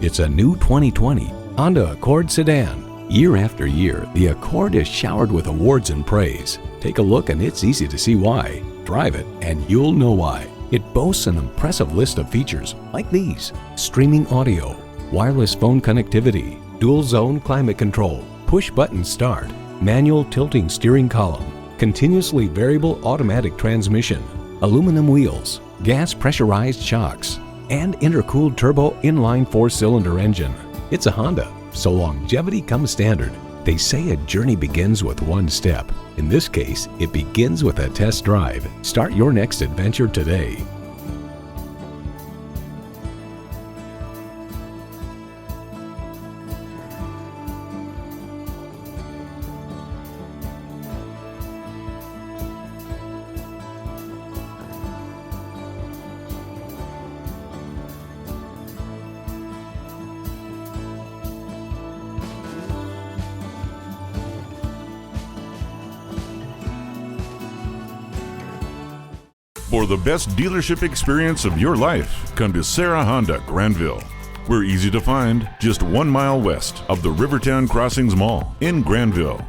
It's a new 2020 Honda Accord sedan. Year after year, the Accord is showered with awards and praise. Take a look and it's easy to see why. Drive it and you'll know why. It boasts an impressive list of features like these: streaming audio, wireless phone connectivity, dual zone climate control, push button start, manual tilting steering column, continuously variable automatic transmission, aluminum wheels, gas pressurized shocks, and intercooled turbo inline 4-cylinder engine. It's a Honda, so longevity comes standard. They say a journey begins with one step. In this case, it begins with a test drive. Start your next adventure today. For the best dealership experience of your life, come to Serra Honda Grandville. We're easy to find, just 1 mile west of the Rivertown Crossings Mall in Grandville.